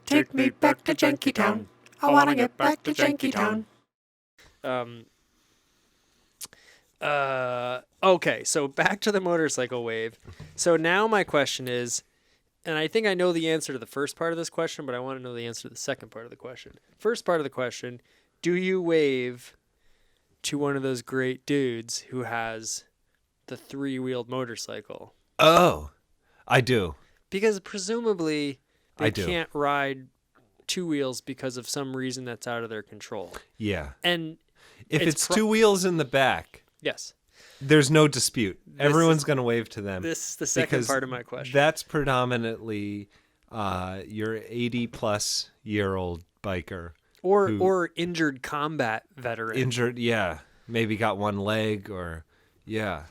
Take me back to Janky Town. I wanna get back to Janky Town. Okay, so back to the motorcycle wave. So now my question is, and I think I know the answer to the first part of this question, but I want to know the answer to the second part of the question. First part of the question, do you wave to one of those great dudes who has the three-wheeled motorcycle? Oh, I do. Because presumably they I do. can't ride two wheels because of some reason that's out of their control. Yeah. And if it's two wheels in the back, yes, there's no dispute. Everyone's going to wave to them. This is the second part of my question. That's predominantly your 80-plus-year-old biker. Or injured combat veteran. Injured, yeah. Maybe got one leg or, yeah,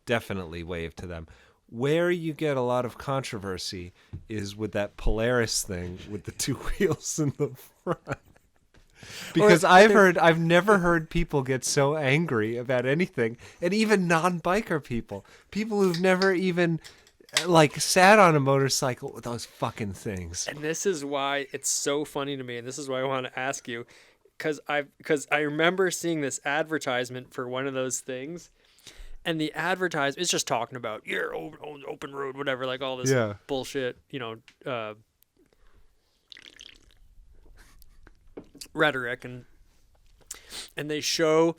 definitely wave to them. Where you get a lot of controversy is with that Polaris thing with the two wheels in the front. Because I've never heard people get so angry about anything, and even non-biker people who've never even sat on a motorcycle with those fucking things. And this is why it's so funny to me, and this is why I want to ask you, because I remember seeing this advertisement for one of those things. And the advertisement is just talking about, open road, whatever, like all this bullshit, rhetoric. And they show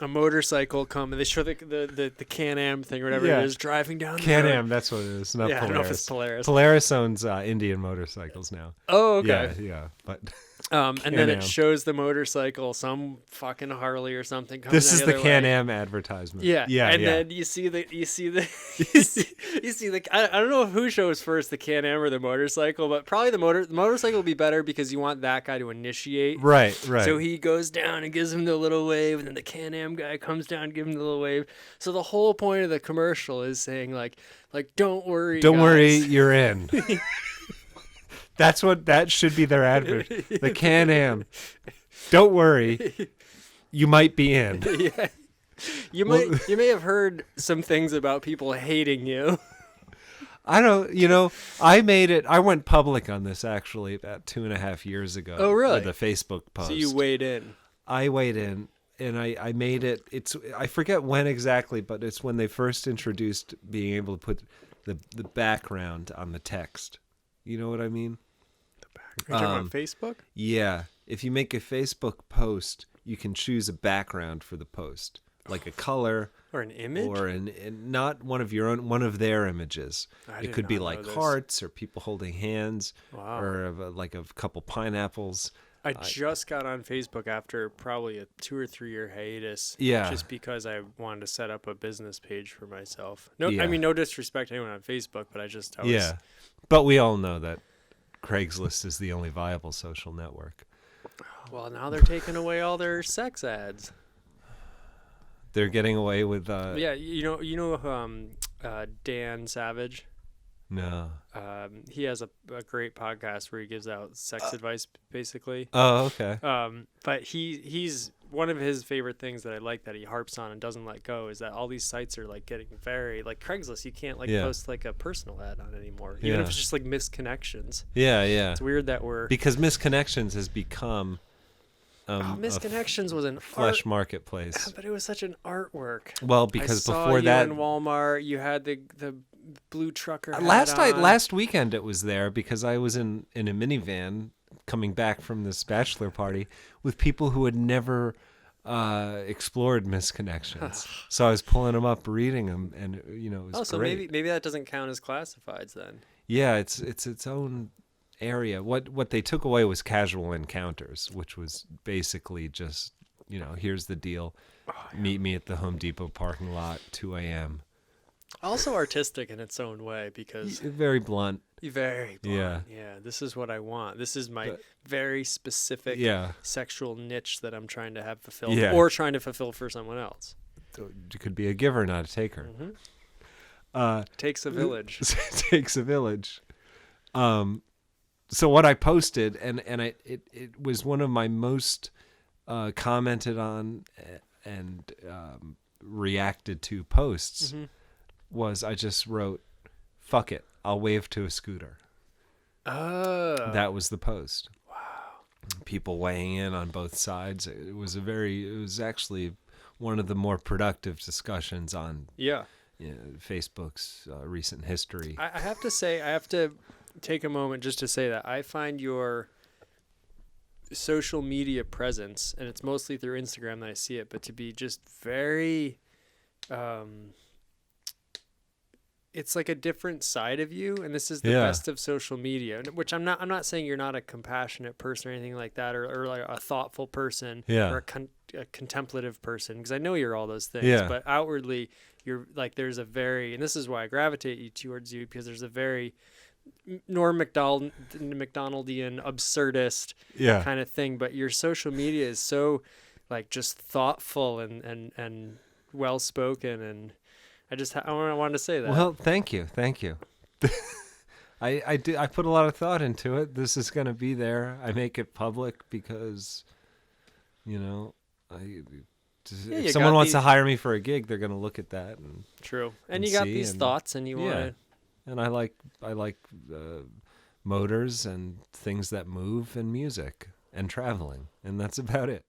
a motorcycle come, and they show the Can-Am thing or whatever it is driving down the road. Can-Am, that's what it is, not Polaris. I don't know if it's Polaris. Polaris owns Indian motorcycles now. Oh, okay. Yeah, but... and then it shows the motorcycle, some fucking Harley or something. This is the Can-Am advertisement. Yeah. Then you see the I don't know who shows first, the Can-Am or the motorcycle, but probably the motorcycle will be better because you want that guy to initiate. Right. So he goes down and gives him the little wave, and then the Can-Am guy comes down and gives him the little wave. So the whole point of the commercial is saying like don't worry, you're in. That should be their advert. The Can-Am. Don't worry, you might be in. Yeah. You may have heard some things about people hating you. I made it. I went public on this actually about 2.5 years ago. Oh, really? With a Facebook post. So you weighed in. I weighed in, and I made it. I forget when exactly, but it's when they first introduced being able to put the background on the text. You know what I mean? Are you talking about Facebook? Yeah. If you make a Facebook post, you can choose a background for the post, like a color or an image, or not one of your own, one of their images. It could be like hearts or people holding hands, or like a couple pineapples. I just got on Facebook after probably a 2 or 3 year hiatus. Yeah. Just because I wanted to set up a business page for myself. I mean, no disrespect to anyone on Facebook, but I was... Yeah. But we all know that Craigslist is the only viable social network. Well, now they're taking away all their sex ads. They're getting away with... Yeah, you know Dan Savage? No. He has a great podcast where he gives out sex advice, basically. Oh, okay. But he's one of his favorite things that I like that he harps on and doesn't let go is that all these sites are getting very Craigslist. You can't post a personal ad on anymore, even if it's just misconnections. Yeah. It's weird that because misconnections has become. Misconnections was an flesh marketplace, but it was such an artwork. Well, because I saw before that, in Walmart, you had the blue trucker. Last weekend it was there because I was in a minivan coming back from this bachelor party with people who had never explored misconnections. So I was pulling them up, reading them, and it was so great. maybe that doesn't count as classifieds then. Yeah, it's its own area. What they took away was casual encounters, which was basically just here's the deal. Meet me at the Home Depot parking lot, 2 a.m. Also artistic in its own way because very blunt. Very blunt. Yeah. This is what I want. This is my very specific sexual niche that I'm trying to have fulfilled or trying to fulfill for someone else. You could be a giver, not a taker. Mm-hmm. Takes a village. Takes a village. So what I posted, and it was one of my most commented on and reacted to posts, was I just wrote, "Fuck it, I'll wave to a scooter." Oh. That was the post. People weighing in on both sides. It was actually one of the more productive discussions on Yeah. Facebook's recent history. I have to say, I have to take a moment just to say that I find your social media presence, and it's mostly through Instagram that I see it, but to be just very, it's like a different side of you, and this is the best of social media. Which I'm not saying you're not a compassionate person or anything like that, or like a thoughtful person, or a contemplative person, because I know you're all those things. Yeah. But outwardly, you're like there's a very, and this is why I gravitate towards you, because there's a very Norm Macdonaldian absurdist kind of thing. But your social media is so like just thoughtful and well spoken, and I wanted to say that. Well, thank you. I put a lot of thought into it. This is going to be there. I make it public because, if someone wants to hire me for a gig, they're going to look at that and true. And you got these thoughts, and you want to. And I like motors and things that move and music and traveling, and that's about it.